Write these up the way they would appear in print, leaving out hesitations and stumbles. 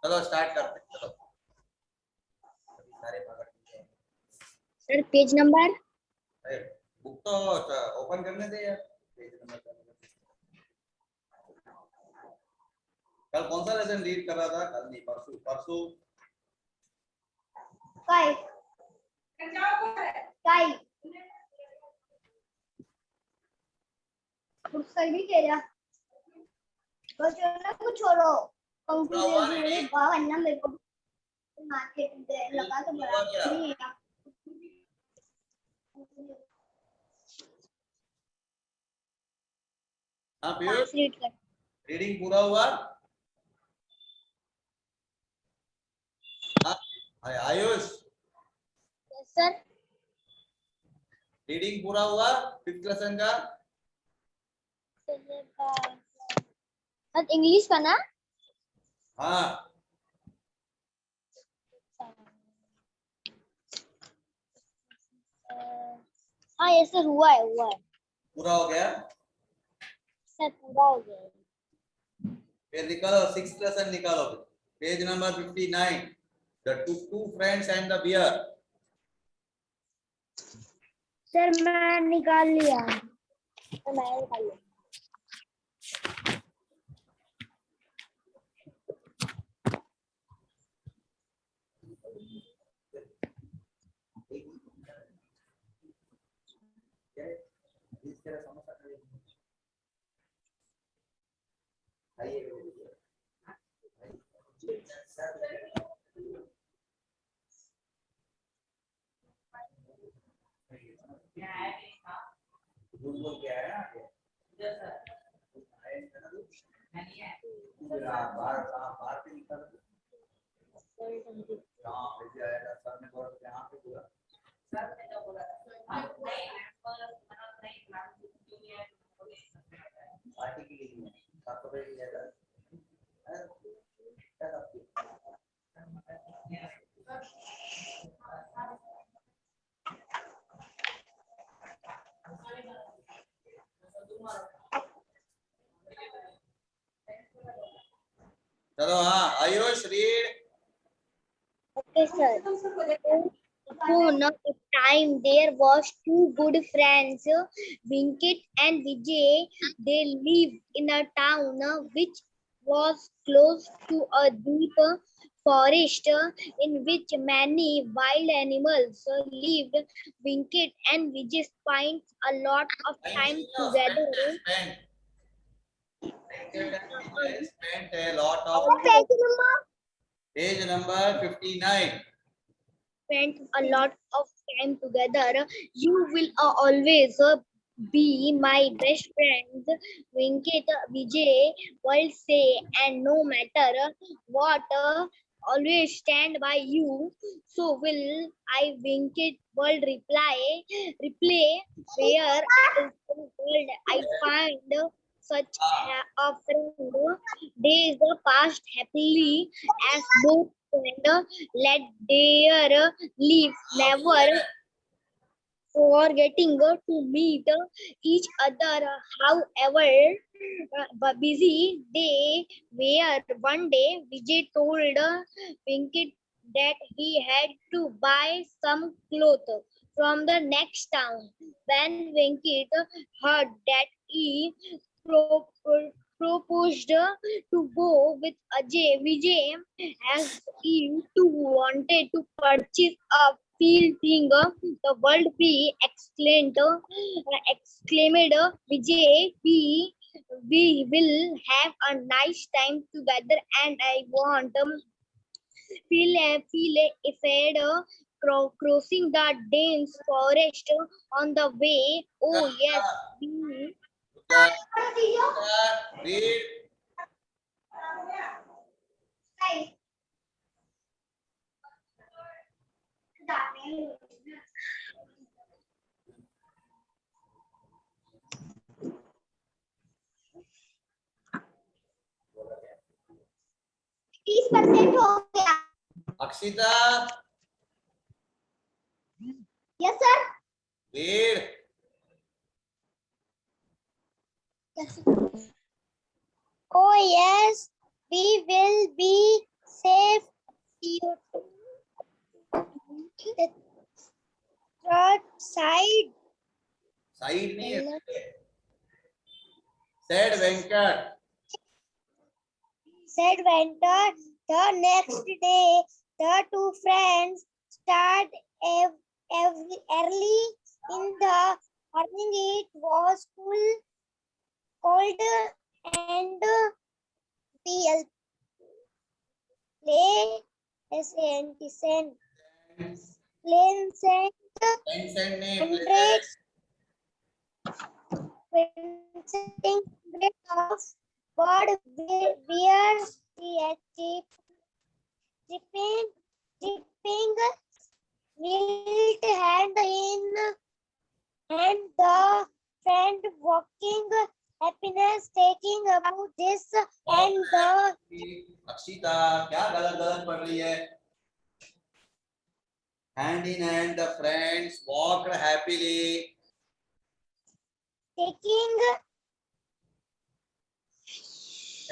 चलो स्टार्ट करते हैं। चलो सारे पकड़ के सर पेज नंबर बुक तो ओपन करने दे यार। पेज नंबर कल कौन सा लेसन रीड कर रहा था? कल नहीं, परसों परसों 5 उसका भी तेरा कुछ छोड़ो कंक्लूजन वरना मेरे को मार्केट लगा तो बड़ा नहीं है। हाँ पीयूष, रीड कर रीडिंग पूरा हुआ? हाँ आयुष, सर रीडिंग पूरा हुआ 5th लेसन का? इंग्लिश का ना? हाँ हाँ ये सर हुआ है पूरा हो गया। सर पूरा हो गया। फिर निकालो 6th लेसन निकालो, page number 59, the two friends and the bear। Sir मैं निकाल लिया। तो मैं निकाल लिया। बोल के आया बाहर बाहर पे निकल कहाँ पे आएगा? सर ने बोला यहाँ पे पूरा पार्टी के लिए सात रुपए की जगह चलो। हाँ Ayush read. Okay, sir. Upon a time there was two good friends, Vinket and Vijay. They lived in a town which was close to a deep forest in which many wild animals lived. Vinket and Vijay spent a lot of time together. Spent a lot of page number 59. Spent a lot of time together. You will always be my best friends, Venkat Vijay will say, and no matter what, always stand by you. So will I, Venkat will reply, where is the world I find such a friend. Days passed happily as both friends let their lives never forgetting to meet each other. However, busy they were. One day, Vijay told Venkat that he had to buy some clothes from the next town. When Venkat heard that, he pro- proposed to go with Ajay. Vijay, as he too wanted to purchase a field thing, the world be exclaimed Vijay, we will have a nice time together, and I want feel afraid crossing the dense forest on the way. Oh yes, we Read. %30 हो गया. Akshita Yes sir. read. Oh yes, we will be safe CO2 the third side. Side नहीं है. Said Venkat. Said Venture. The next day, the two friends start early in the morning. It was cold and play Pleasant Vincent ने hundreds of bird beer dipping wilt hand in hand, the friend walking happiness taking about this and the Akshita क्या गलत गलत पढ़ रही है? Hand in hand, the friends walked happily. taking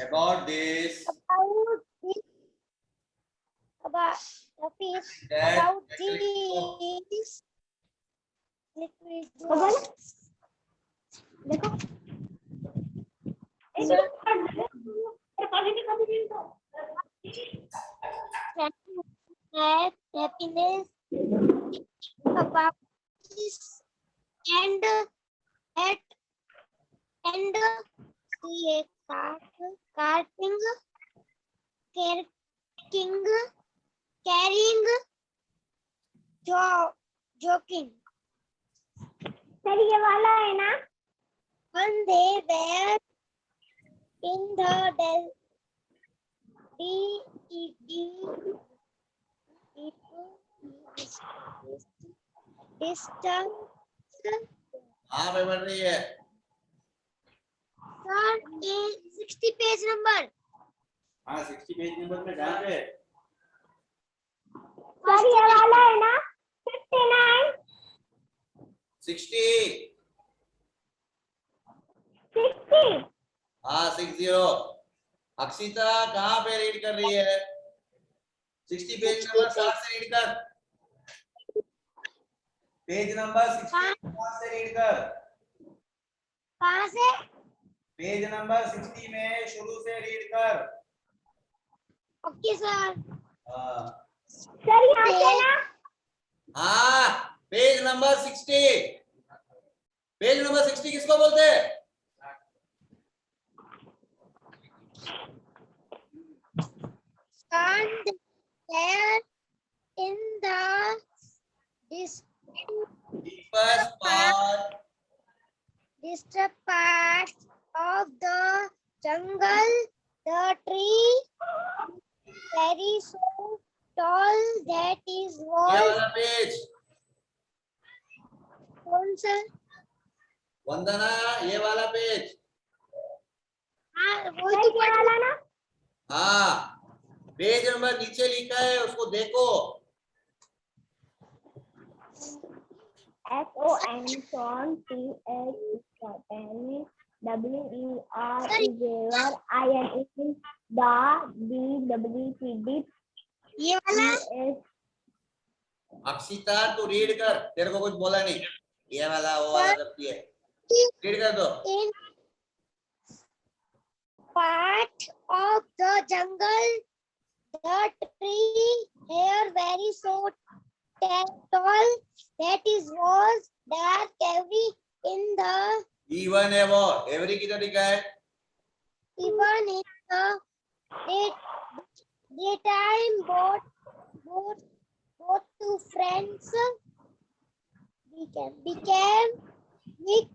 About this, about the fish that about this liquid देखो happiness about this and at and see a carting carrying joking. Sir ये वाला है ना? When they were in the distance. हाँ पे पढ़ रही है. Sir, 60 page number. हाँ 60 पेज नंबर पे जहाँ पे सर ये वाला है ना? 59. 60. 60. हाँ 60. अक्षिता कहाँ पे रीड कर रही है? 60 पेज नंबर 7 से रीड कर. पेज नंबर 60 से रीड कर. कहाँ से? पेज नंबर 60 में शुरू से रीड कर. Okay sir. हाँ सर यहाँ से ना? हाँ पेज नंबर 60. पेज नंबर 60 किसको बोलते हैं? And there in the Deepest part of the jungle, the tree very so tall that is ये was वाला पेज. कौन सा? वंदना ये वाला पेज. हाँ वो तो वाला ना? हाँ पेज नंबर नीचे लिखा है उसको देखो. SON son TH WER is where IN is the DWPD. ये वाला? अक्षिता तू रीड कर. तेरे को कुछ बोला नहीं. ये वाला वो वाला करती है. रीड कर दो. In part of the jungle, the tree here very so tall that is was dark every in the even है वो. एवरी किधर लिखा है? even in the daytime both two friends became weak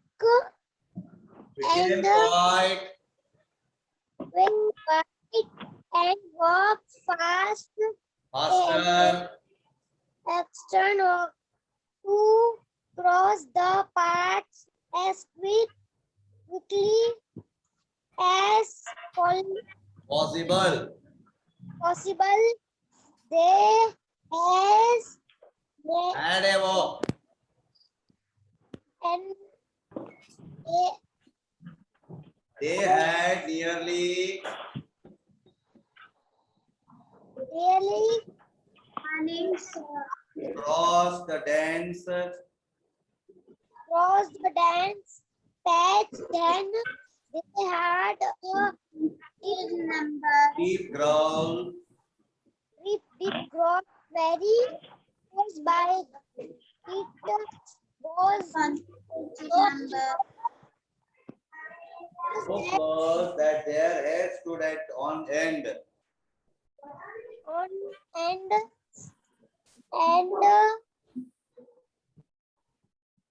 Became and quiet. went quiet and walked Faster. external to cross the paths as quickly as Possible. possible. They Add है वो. and They had nearly Really? Cross the dense Cross the dance patch, then they had a deep growl. deep grown very close by. It was So close that their head stood at on end. on and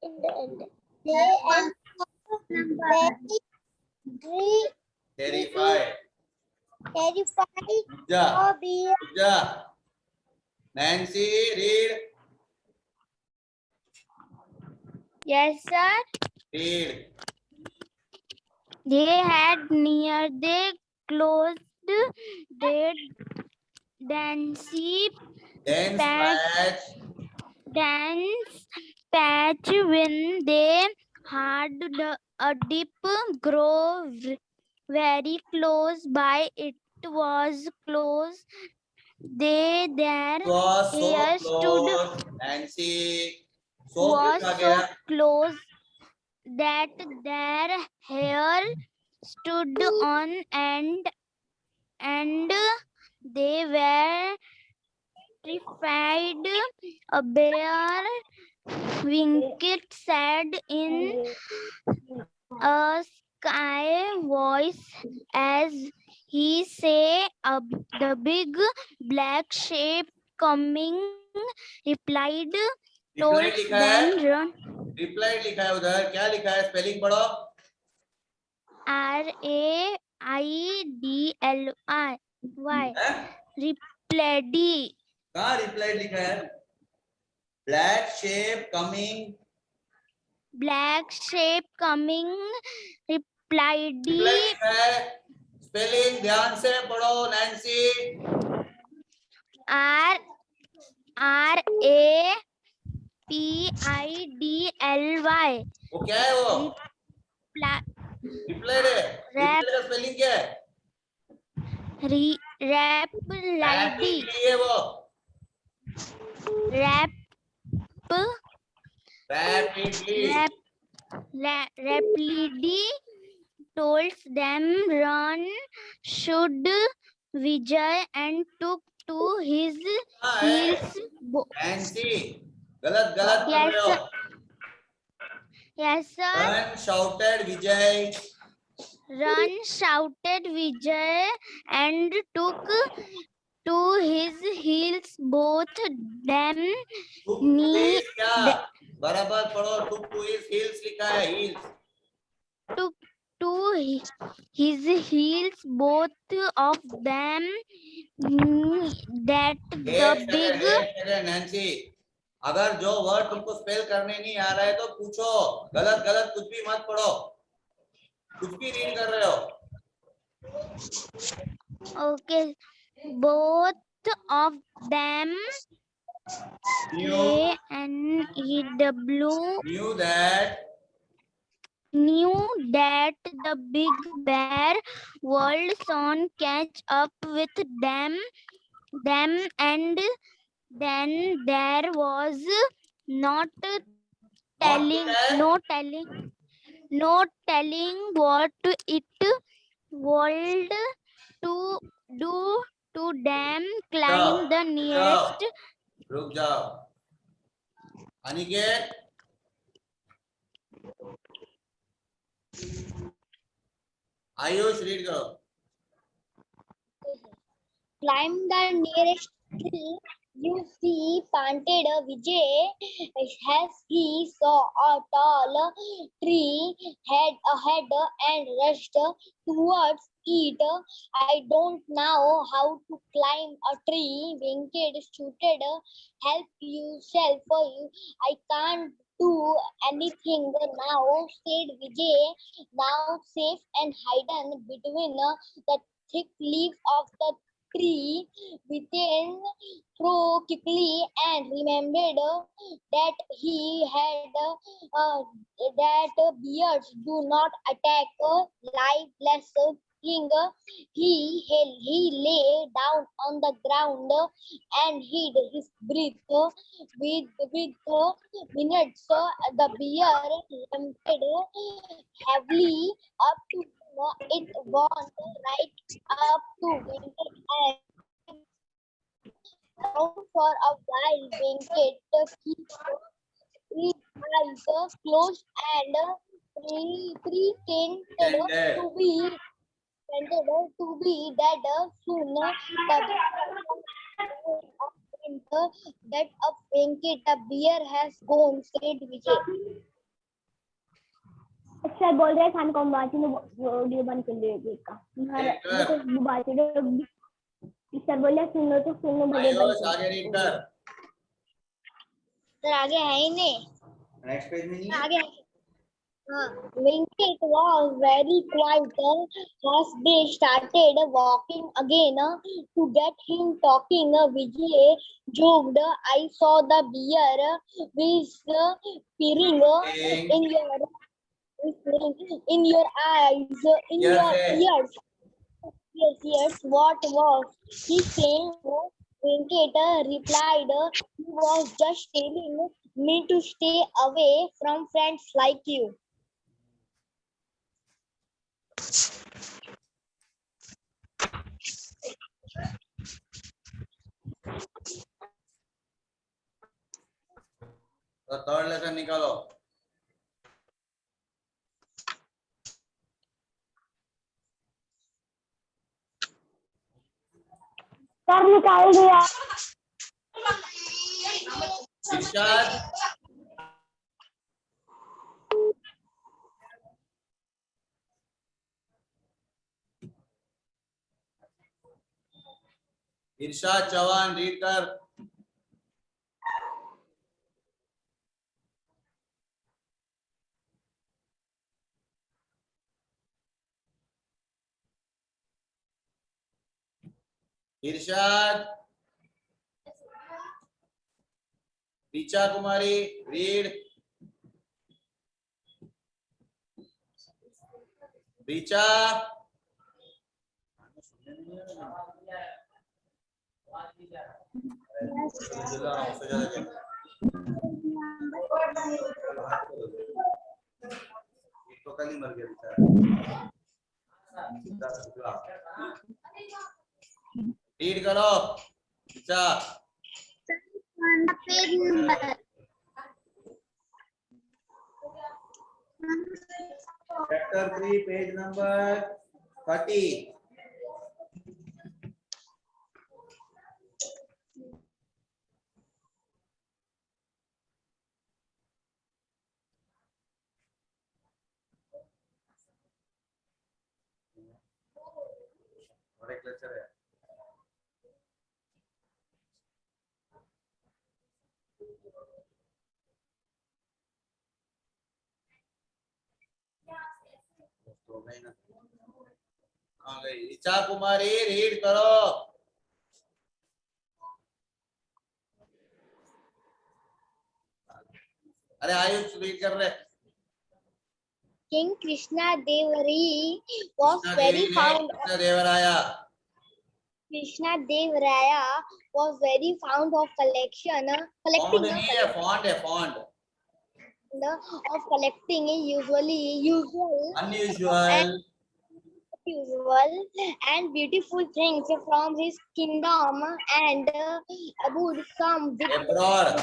in the end. They and very Terrified. terrified Ja, of being ja. Nancy, read. Yes, sir. Read. They had near the closed their dancey Dense patch, patch. dance patch when they had a deep grove very close by. It was close. They their Was so hair stood close. Nancy. So was लिखा so गया. close that their hair stood on end, and they were terrified. A bear winked said in a sky voice as he say, the big black shape coming replied, told Replied लिखा है. them run. Replied लिखा है उधर. क्या लिखा है? Spelling पढ़ो. RAIDLY हैं? replied. कहाँ replied लिखा है? Black shape coming. Black shape coming replied. Replied लिखा है. स्पेलिंग ध्यान से पढ़ो नैन्सी. RAPIDLY वो क्या है वो? Replied है. Replied का स्पेलिंग क्या है? rapidly Rapidly है वो. Rapidly. rapidly told them run. Should Vijay and took to his हाँ है. heels. Nancy. गलत गलत कर Yes, रहे हो. Yes, sir. Run shouted Vijay. Run shouted Vijay and took to his heels. Both them Took to knee his क्या? बराबर पढ़ो. Took to his heels लिखा है. Heels. took to his heels. Both of them knew that the big Nancy. अगर जो word तुमको spell करने नहीं आ रहा है तो पूछो. गलत गलत कुछ भी मत पढ़ो. कुछ भी रीड कर रहे हो. okay, both of them KNEW knew that the big bear would soon catch up with them, and then there was not telling what it would to do to them. Climb the nearest रुक जाओ. Aniket. Ayush read करो. climb the nearest tree. You see, panted Vijay as he saw a tall tree head ahead and rushed towards it. I don't know how to climb a tree, Venkat shouted. Help yourself. I can't do anything now, said Vijay, now safe and hidden between the thick leaves of the tree. Within through quickly and remembered that he had that bears do not attack lifeless king, he lay down on the ground and hid his breath. With minutes, the bear lumped heavily up to him. It warned right up to Venkat and around for a while. Venkat kept his eyes closed and pretended Pretended. to be dead. Soon the that of Venkat, the bear has gone, said Vijay. Sir बोल रहे खान को बाजी ने video बंद कर दिया का देखो बाजी सर बोले सुनो तो सुनो भले आयुष आगे रीड कर। सर आगे है ही नहीं, नेक्स्ट पेज में नहीं है? आगे Venkat was very quiet as they started walking again to get him talking. Vijay joked, I saw the bear whispering in your eyes, in Yes, your yes. ears. Yes, what was he saying? Venkat replied, he was just telling me to stay away from friends like you. तो third lesson निकालो। Sir निकाल दिया इरशाद इरशाद Chauhan read कर। इरशाद ऋचा कुमारी read. Richa तो कल ही मर गया बेचारा। रीड करो Richa. Page number. Chapter 3 page number 30। और एक लेक्चर है। तो गई ना, कहाँ गई? ऋचा कुमारी रीड करो। अरे आयुष रीड कर रहे। King Krishna Devari was very fond of Krishna देवराया। Krishna Devaraya was very fond of collecting font नहीं है, फॉन्ट है, font. of collecting usual unusual and beautiful things from his kingdom and abroad. Some with abroad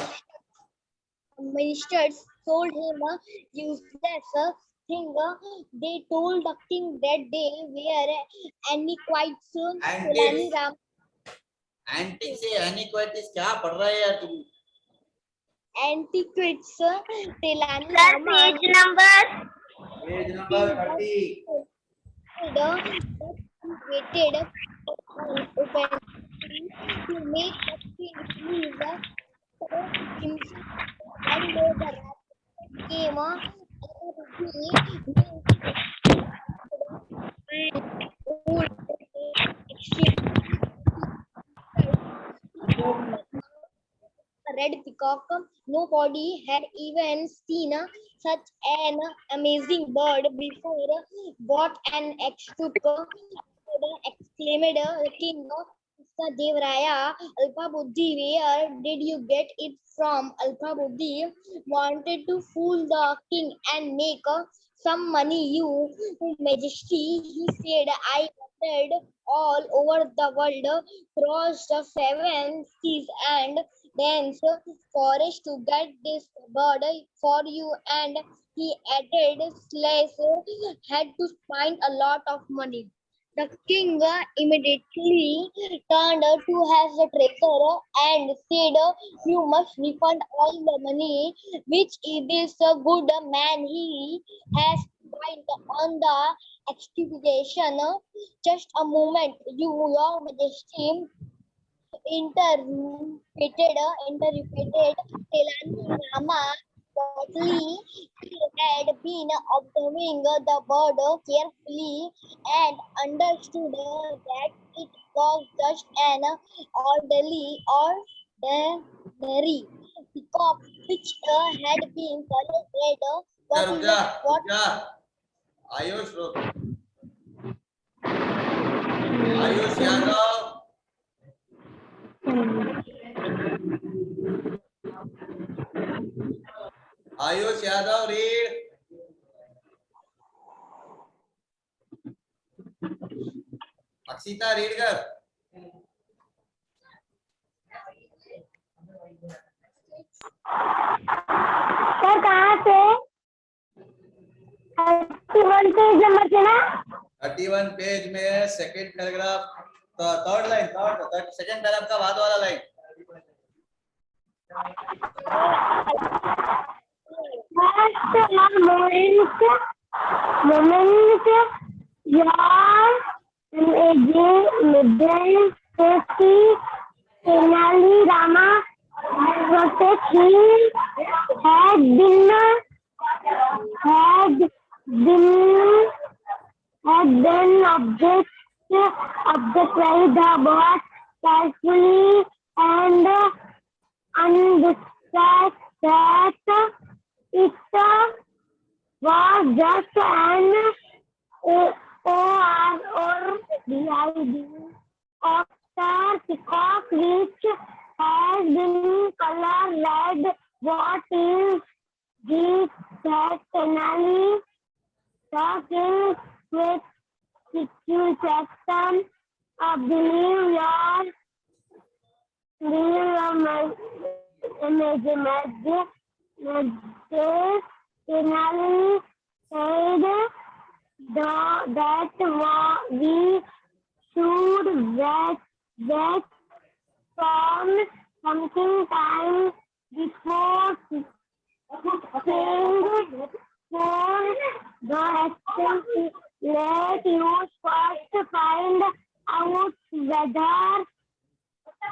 ministers told him useless thing. They told the king that they were antiquities. Telani Ram antique से एनिक्विटीज क्या पढ़ रहा है यार तुम? antiquities. Telani sir Rama page number page number 30। waited open to make the king please himself and made the rat came red peacock. Nobody had even seen such an amazing bird before. What an exclaimed King Devraya. Alpa Buddhi, where did you get it from? Alpa Buddhi wanted to fool the king and make some money. Your Majesty, he said, I wandered all over the world, crossed the seven seas and dense forest to get this bird for you, and he added, slash had to find a lot of money. The king immediately turned to his treasurer and said, you must refund all the money which this good man he has spent on the execution. Just a moment, your majesty interpreted Telani Rama boldly. He had been observing the bird carefully and understood that it was just an ordinary peacock which had been collected. What रुक is जा, it? What? रुक जा। आयुष रुक। Ayush Yadav. Ayush Yadav read. Akshita read कर। Sir कहाँ से 31 page number से ना 31 पेज में second paragraph, third line, second paragraph का बाद वाला line. moment your middle safety Tenali Rama protect him had been object by the boss carefully and understood that it was just an ORDID of the peacock which has been color red. What is this that Tenali talking with situation of believe your Tenali said that we should wait from something time before saying for the action. Let you first find out whether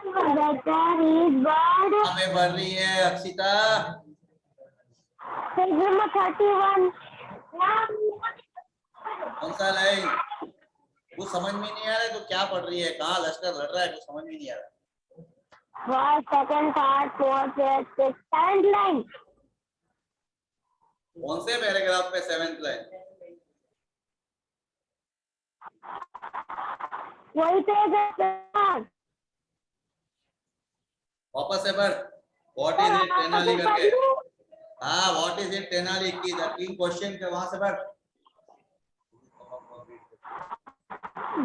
his bird हमें बढ़ रही है Akshita. Page number 31 कौन सा line? वो समझ में नहीं आ रहा है तो क्या पढ़ रही है? कहाँ लश्कर लड़ रहा है तो समझ में नहीं आ रहा। First second third fourth fifth sixth seventh line कौन से पैराग्राफ पे 7th लाइन? वही पेज है सर। वापस से पढ़। व्हाट इज इट टेनाली करके। हाँ, व्हाट इज इट टेनाली की 3 क्वेश्चन के वहां से पढ़।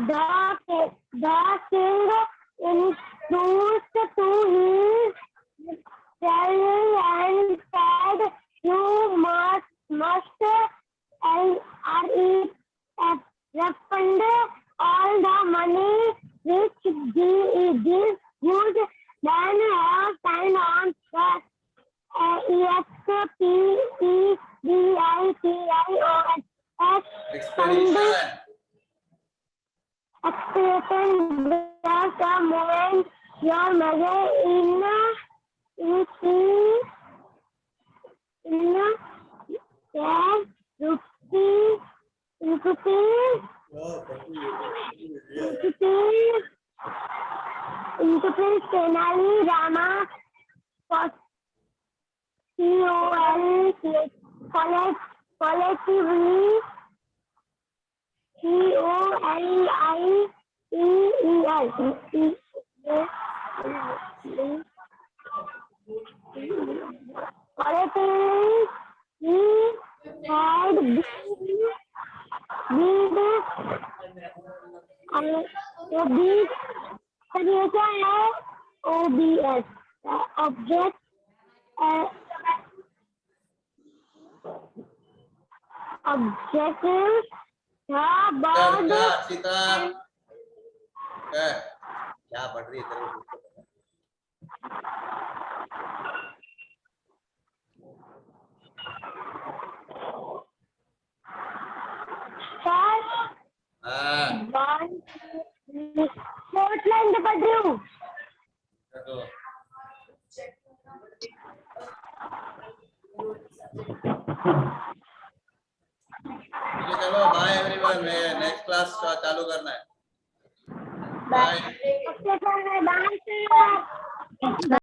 The king introduced to his telling and said, you must refund all the money which this good man has signed on the expedition just a moment, your mother in Tenali Rama COL collectively, collectively, he had been OBS क्या है OBS object objective था but Sita क्या पढ़ रही है तेरे को कुछ तो पता हाँ फोर्थ लाइन पे पढ़ रही हूँ तो ठीक है चलो बाय एवरीवन नेक्स्ट क्लास चालू करना है बाय बाय